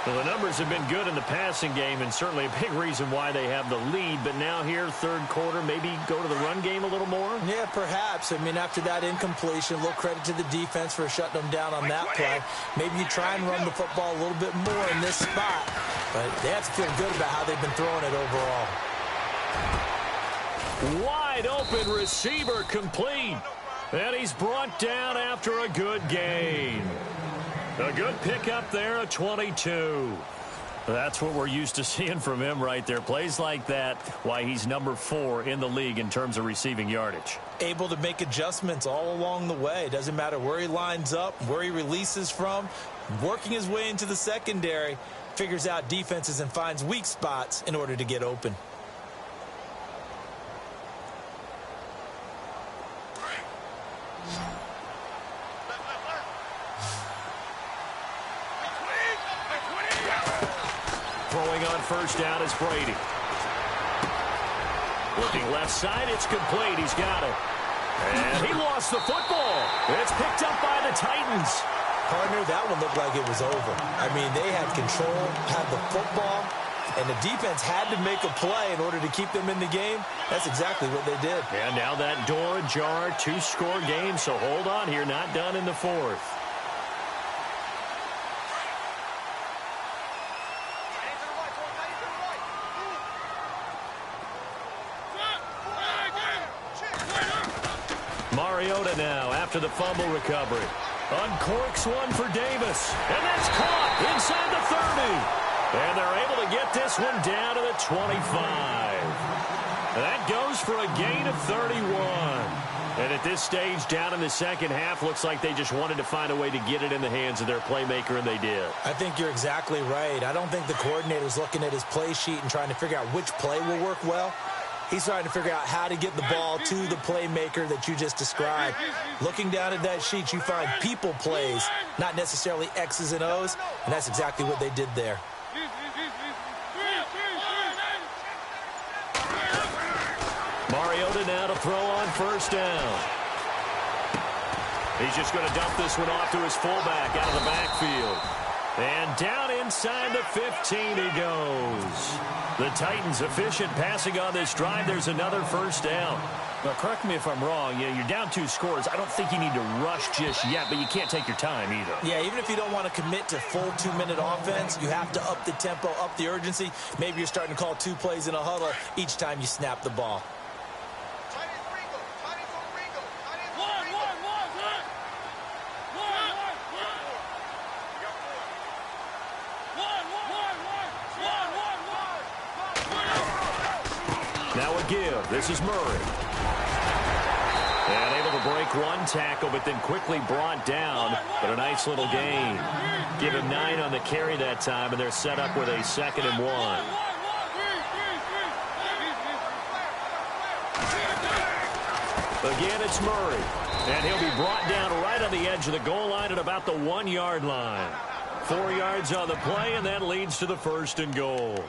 Well, the numbers have been good in the passing game, and certainly a big reason why they have the lead. But now here, third quarter, maybe go to the run game a little more? Yeah, perhaps. I mean, after that incompletion, a little credit to the defense for shutting them down on that play. Maybe you try and run the football a little bit more in this spot. But they have to feel good about how they've been throwing it overall. Wide open receiver complete. And he's brought down after a good gain. A good pickup there at 22. That's what we're used to seeing from him right there. Plays like that, why he's number 4 in the league in terms of receiving yardage. Able to make adjustments all along the way. Doesn't matter where he lines up, where he releases from. Working his way into the secondary. Figures out defenses and finds weak spots in order to get open. Throwing on first down is Brady. Looking left side, it's complete. He's got it. And he lost the football. It's picked up by the Titans. Partner, that one looked like it was over. I mean, they had control, had the football, and the defense had to make a play in order to keep them in the game. That's exactly what they did. And now that door ajar, 2-score game, so hold on here, not done in the fourth. Mariota now after the fumble recovery. Uncorks one for Davis. And that's caught inside the 30. And they're able to get this one down to the 25. That goes for a gain of 31. And at this stage, down in the second half, looks like they just wanted to find a way to get it in the hands of their playmaker, and they did. I think you're exactly right. I don't think the coordinator's looking at his play sheet and trying to figure out which play will work well. He's trying to figure out how to get the ball to the playmaker that you just described. Looking down at that sheet, you find people plays, not necessarily X's and O's, and that's exactly what they did there. Mariota now to throw on first down. He's just going to dump this one off to his fullback out of the backfield. And down inside the 15 he goes. The Titans efficient passing on this drive. There's another first down. Now, correct me if I'm wrong. You're down 2 scores. I don't think you need to rush just yet, but you can't take your time either. Yeah, even if you don't want to commit to full 2-minute offense, you have to up the tempo, up the urgency. Maybe you're starting to call 2 plays in a huddle each time you snap the ball. Now a give. This is Murray. And able to break one tackle, but then quickly brought down. But a nice little gain. Give him 9 on the carry that time, and they're set up with a 2nd and 1. Again, it's Murray. And he'll be brought down right on the edge of the goal line at about the 1-yard line. 4 yards on the play, and that leads to the 1st and goal.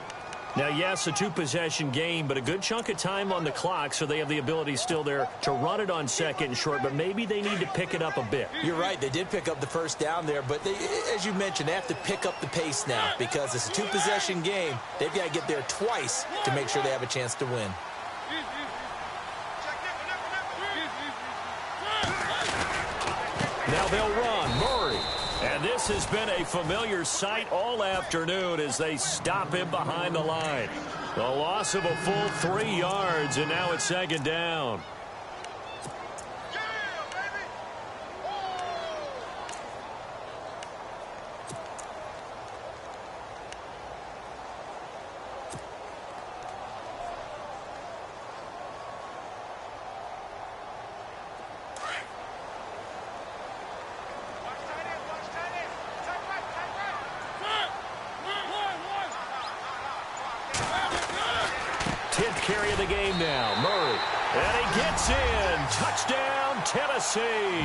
Now, yes, a two-possession game, but a good chunk of time on the clock, so they have the ability still there to run it on second and short, but maybe they need to pick it up a bit. You're right. They did pick up the first down there, but they, as you mentioned, they have to pick up the pace now because it's a two-possession game. They've got to get there twice to make sure they have a chance to win. Now they'll run. Murray. And this has been a familiar sight all afternoon as they stop him behind the line. A loss of a full 3 yards, and now it's second down. Carry of the game now. Murray. And he gets in. Touchdown, Tennessee.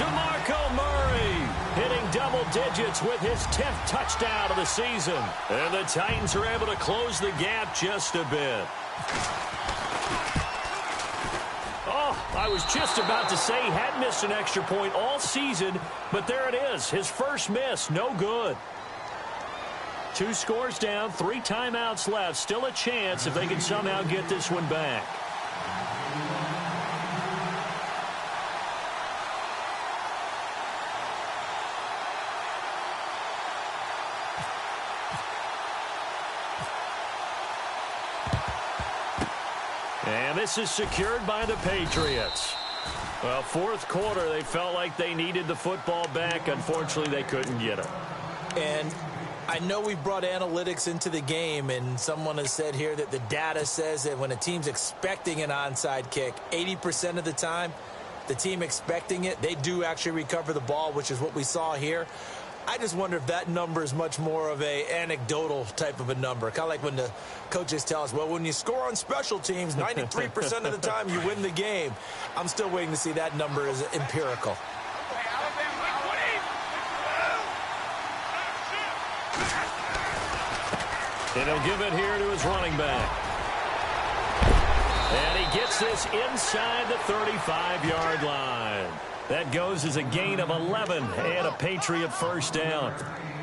DeMarco Murray hitting double digits with his 10th touchdown of the season. And the Titans are able to close the gap just a bit. Oh, I was just about to say he hadn't missed an extra point all season, but there it is. His first miss. No good. 2 scores down, 3 timeouts left. Still a chance if they can somehow get this one back. And this is secured by the Patriots. Well, fourth quarter, they felt like they needed the football back. Unfortunately, they couldn't get it. And I know we've brought analytics into the game, and someone has said here that the data says that when a team's expecting an onside kick, 80% of the time, the team expecting it, they do actually recover the ball, which is what we saw here. I just wonder if that number is much more of a anecdotal type of a number. Kind of like when the coaches tell us, well, when you score on special teams, 93% of the time you win the game. I'm still waiting to see that number as empirical. And he'll give it here to his running back. And he gets this inside the 35-yard line. That goes as a gain of 11 and a Patriot first down.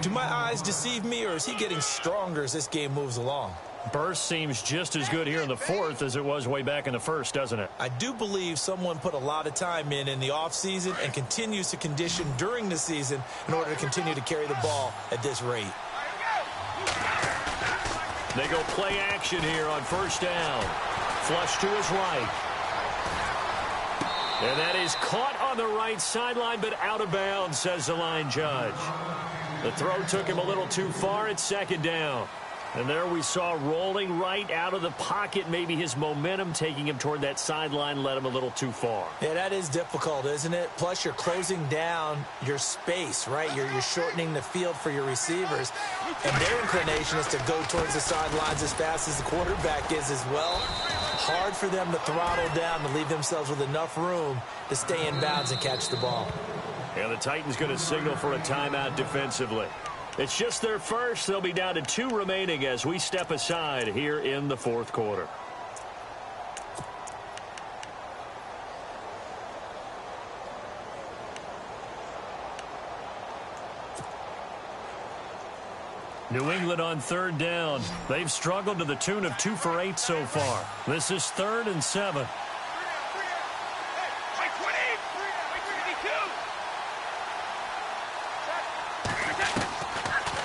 Do my eyes deceive me, or is he getting stronger as this game moves along? Burst seems just as good here in the fourth as it was way back in the first, doesn't it? I do believe someone put a lot of time in the offseason and continues to condition during the season in order to continue to carry the ball at this rate. They go play action here on first down. Flush to his right. And that is caught on the right sideline, but out of bounds, says the line judge. The throw took him a little too far at second down. And there we saw rolling right out of the pocket. Maybe his momentum taking him toward that sideline led him a little too far. Yeah, that is difficult, isn't it? Plus, you're closing down your space, right? You're shortening the field for your receivers. And their inclination is to go towards the sidelines as fast as the quarterback is as well. Hard for them to throttle down to leave themselves with enough room to stay in bounds and catch the ball. And the Titans going to signal for a timeout defensively. It's just their first. They'll be down to 2 remaining as we step aside here in the fourth quarter. New England on third down. They've struggled to the tune of 2 for 8 so far. This is 3rd and 7.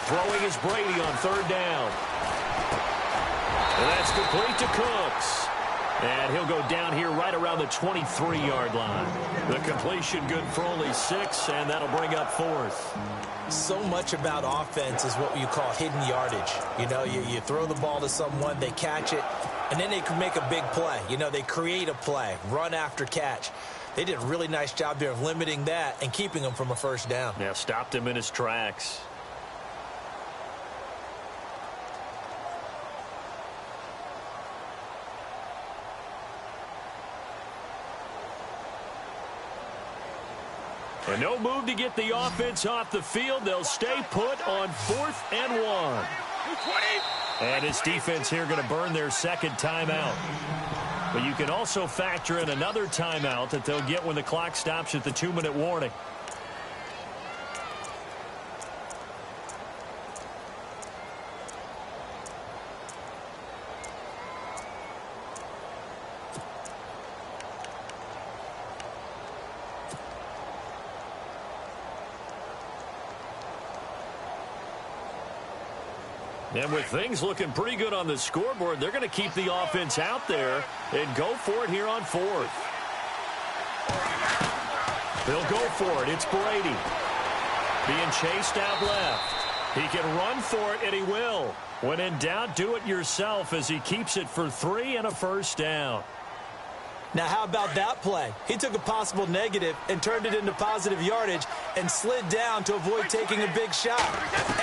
Throwing is Brady on third down. And that's complete to Cooks. And he'll go down here right around the 23-yard line. The completion good for only 6, and that'll bring up 4th. So much about offense is what you call hidden yardage. You know, you throw the ball to someone, they catch it, and then they can make a big play. You know, they create a play, run after catch. They did a really nice job there of limiting that and keeping him from a first down. Yeah, stopped him in his tracks. And no move to get the offense off the field. They'll stay put on 4th and 1. And his defense here going to burn their second timeout. But you can also factor in another timeout that they'll get when the clock stops at the 2-minute warning. And with things looking pretty good on the scoreboard, they're going to keep the offense out there and go for it here on fourth. They'll go for it. It's Brady. Being chased out left. He can run for it, and he will. When in doubt, do it yourself as he keeps it for 3 and a first down. Now, how about that play? He took a possible negative and turned it into positive yardage and slid down to avoid taking a big shot.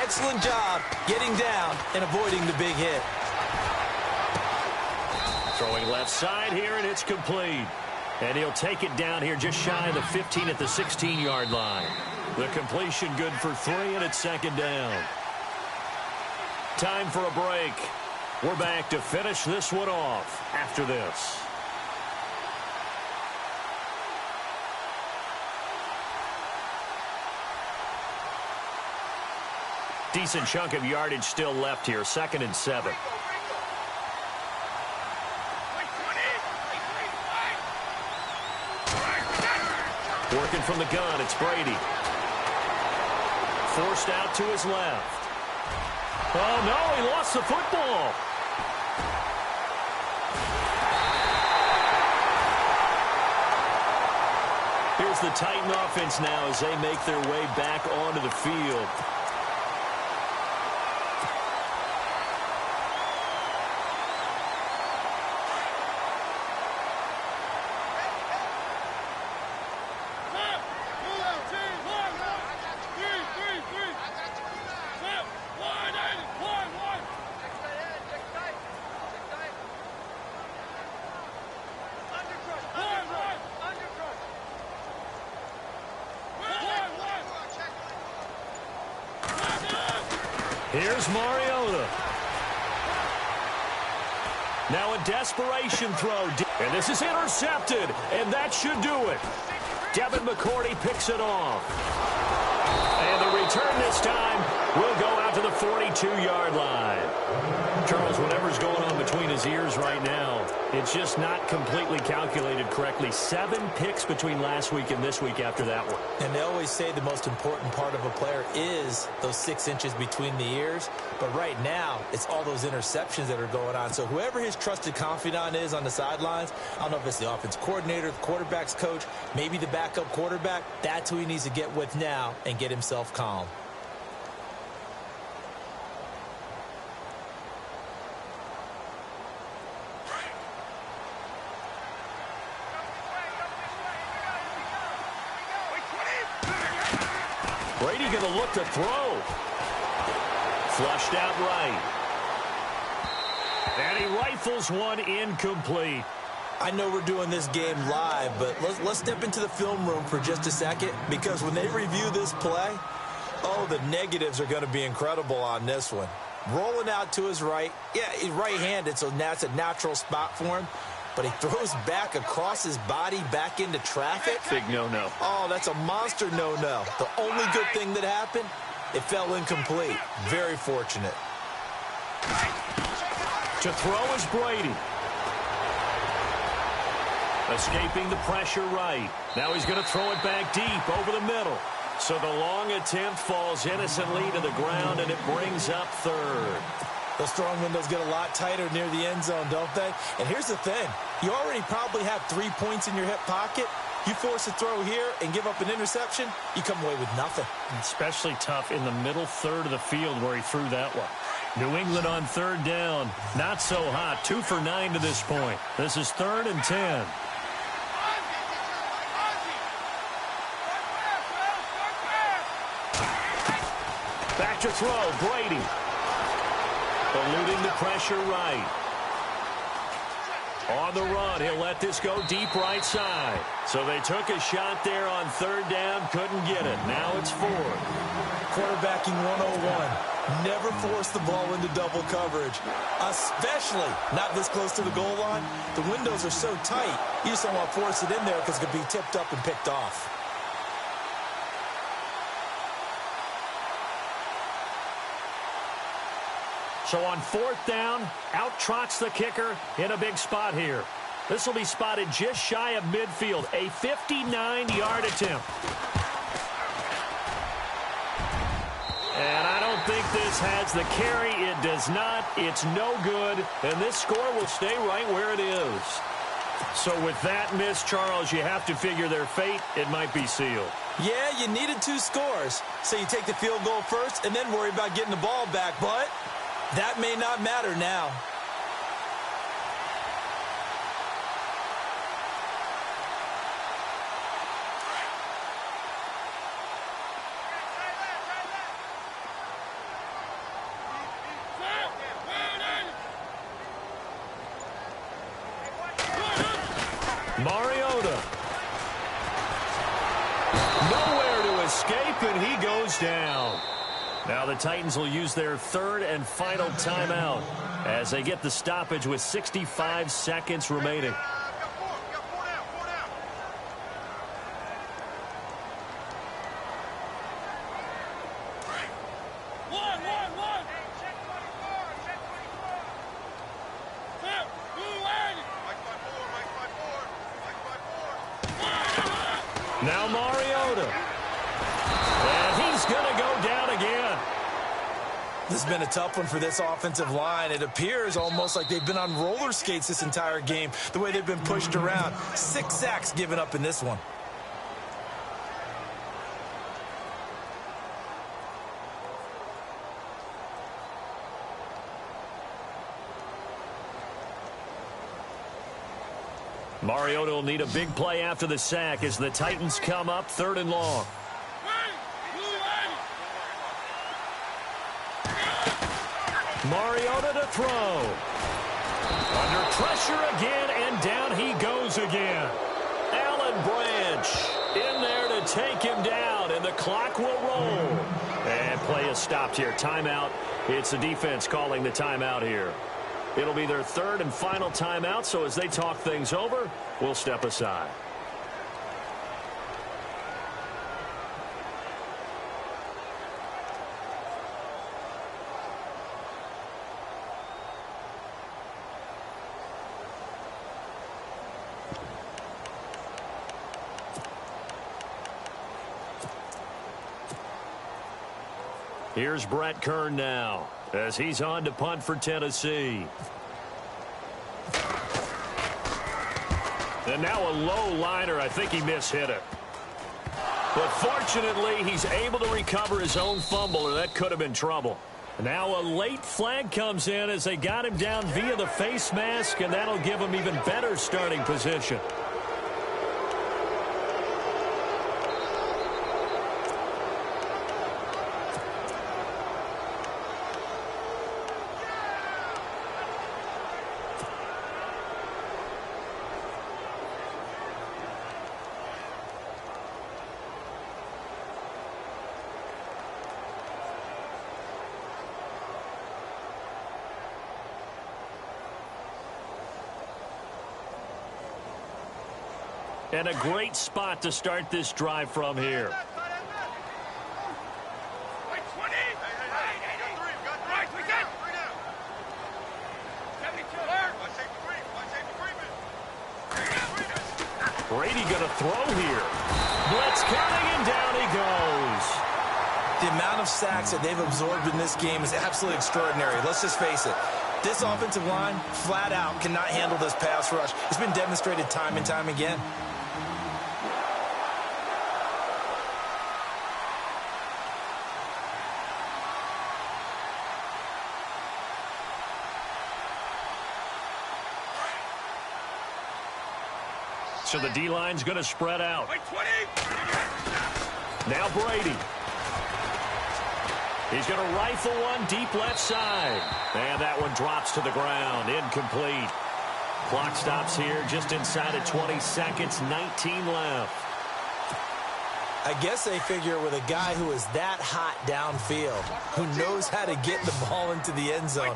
Excellent job getting down and avoiding the big hit. Throwing left side here, and it's complete. And he'll take it down here just shy of the 15 at the 16-yard line. The completion good for 3, and it's second down. Time for a break. We're back to finish this one off after this. Decent chunk of yardage still left here. 2nd and 7. Working from the gun, it's Brady. Forced out to his left. Oh, no, he lost the football. Here's the Titan offense now as they make their way back onto the field. Here's Mariota. Now a desperation throw. And this is intercepted. And that should do it. Devin McCourty picks it off. And the return this time will go out to the 42-yard line. Charles, whatever's going on between his ears right now, it's just not completely calculated correctly. 7 picks between last week and this week after that one. And they always say the most important part of a player is those 6 inches between the ears. But right now, it's all those interceptions that are going on. So whoever his trusted confidant is on the sidelines, I don't know if it's the offense coordinator, the quarterback's coach, maybe the backup quarterback, that's who he needs to get with now and get himself calm. Brady going to look to throw. Flushed out right. And he rifles one incomplete. I know we're doing this game live, but let's step into the film room for just a second, because when they review this play, oh, the negatives are going to be incredible on this one. Rolling out to his right. Yeah, he's right-handed, so that's a natural spot for him. But he throws back across his body back into traffic. Big no-no. Oh, that's a monster no-no. The only good thing that happened, it fell incomplete. Very fortunate. To throw is Brady. Escaping the pressure right. Now he's going to throw it back deep over the middle. So the long attempt falls innocently to the ground, and it brings up third. Those throwing windows get a lot tighter near the end zone, don't they? And here's the thing. You already probably have 3 points in your hip pocket. You force a throw here and give up an interception, you come away with nothing. Especially tough in the middle third of the field where he threw that one. New England on third down. Not so hot. 2 for 9 to this point. This is 3rd and 10. Back to throw. Brady. Eluding the pressure right. On the run, he'll let this go deep right side. So they took a shot there on third down, couldn't get it. Now it's 4th. Quarterbacking 101. Never force the ball into double coverage, especially not this close to the goal line. The windows are so tight, you just don't want to force it in there because it could be tipped up and picked off. So on fourth down, out trots the kicker in a big spot here. This will be spotted just shy of midfield, a 59-yard attempt. And I don't think this has the carry. It does not. It's no good. And this score will stay right where it is. So with that miss, Charles, you have to figure their fate. It might be sealed. Yeah, you needed 2 scores. So you take the field goal first and then worry about getting the ball back. But that may not matter now. Mariota. Nowhere to escape, and he goes down. Now the Titans will use their third and final timeout as they get the stoppage with 65 seconds remaining. Now Mariota. And he's going to go down again. This has been a tough one for this offensive line. It appears almost like they've been on roller skates this entire game, the way they've been pushed around. 6 sacks given up in this one. Mariota will need a big play after the sack as the Titans come up 3rd and long. Mariota to throw. Under pressure again, and down he goes again. Alan Branch in there to take him down, and the clock will roll. And play is stopped here. Timeout. It's the defense calling the timeout here. It'll be their 3rd and final timeout, so as they talk things over, we'll step aside. Here's Brett Kern now as he's on to punt for Tennessee. And now a low liner. I think he mishit it. But fortunately, he's able to recover his own fumble, or that could have been trouble. Now a late flag comes in as they got him down via the face mask, and that'll give him even better starting position. And a great spot to start this drive from here. Brady going to throw here. Blitz coming, and down he goes. The amount of sacks that they've absorbed in this game is absolutely extraordinary. Let's just face it. This offensive line, flat out, cannot handle this pass rush. It's been demonstrated time and time again. So the D-line's going to spread out. Now Brady. He's going to rifle one deep left side. And that one drops to the ground. Incomplete. Clock stops here just inside of 20 seconds. 19 left. I guess they figure with a guy who is that hot downfield, who knows how to get the ball into the end zone,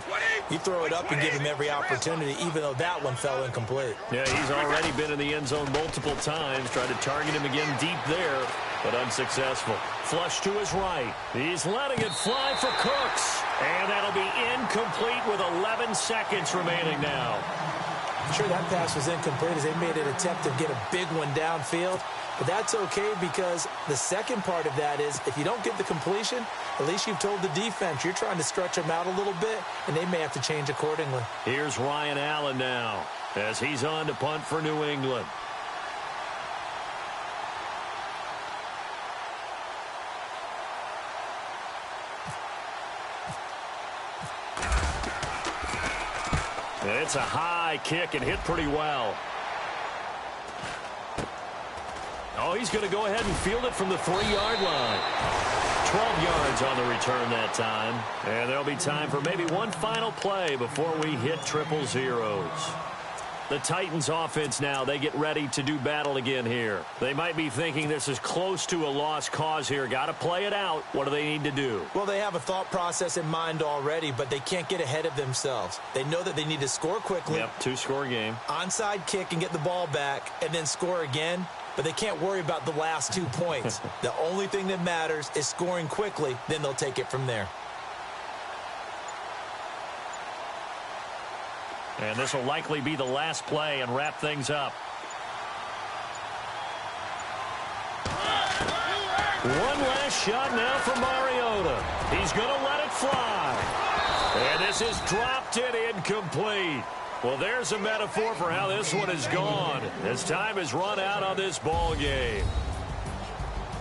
you throw it up and give him every opportunity, even though that one fell incomplete. Yeah, he's already been in the end zone multiple times, tried to target him again deep there, but unsuccessful. Flush to his right. He's letting it fly for Cooks, and that'll be incomplete with 11 seconds remaining now. I'm sure that pass was incomplete as they made an attempt to get a big one downfield. But that's okay because the second part of that is if you don't get the completion, at least you've told the defense you're trying to stretch them out a little bit, and they may have to change accordingly. Here's Ryan Allen now as he's on to punt for New England. It's a high kick and hit pretty well. Oh, he's going to go ahead and field it from the 3-yard line. 12 yards on the return that time. And there'll be time for maybe one final play before we hit triple zeros. The Titans offense now, they get ready to do battle again here. They might be thinking this is close to a lost cause here. Got to play it out. What do they need to do? Well, they have a thought process in mind already, but they can't get ahead of themselves. They know that they need to score quickly. Yep, 2-score game. Onside kick and get the ball back and then score again. But they can't worry about the last 2 points. The only thing that matters is scoring quickly. Then they'll take it from there. And this will likely be the last play and wrap things up. One last shot now for Mariota. He's going to let it fly. And this is dropped and incomplete. Well, there's a metaphor for how this one is gone as time has run out on this ball game.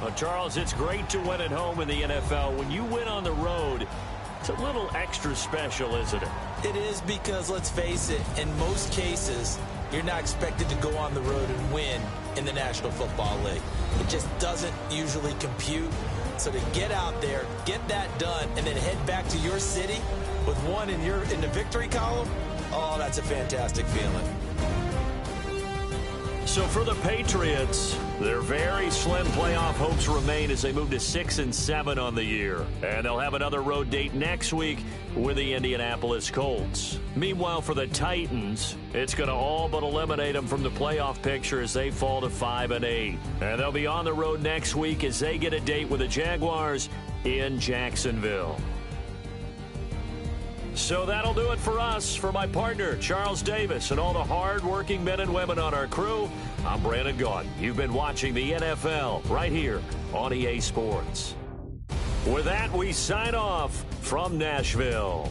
Well, Charles, it's great to win at home in the NFL. When you win on the road, it's a little extra special, isn't it? It is because, let's face it, in most cases, you're not expected to go on the road and win in the National Football League. It just doesn't usually compute. So to get out there, get that done, and then head back to your city with one in the victory column, oh, that's a fantastic feeling. So for the Patriots, their very slim playoff hopes remain as they move to 6-7 on the year. And they'll have another road date next week with the Indianapolis Colts. Meanwhile, for the Titans, it's going to all but eliminate them from the playoff picture as they fall to 5-8. And they'll be on the road next week as they get a date with the Jaguars in Jacksonville. So that'll do it for us. For my partner, Charles Davis, and all the hard-working men and women on our crew, I'm Brandon Gaudin. You've been watching the NFL right here on EA Sports. With that, we sign off from Nashville.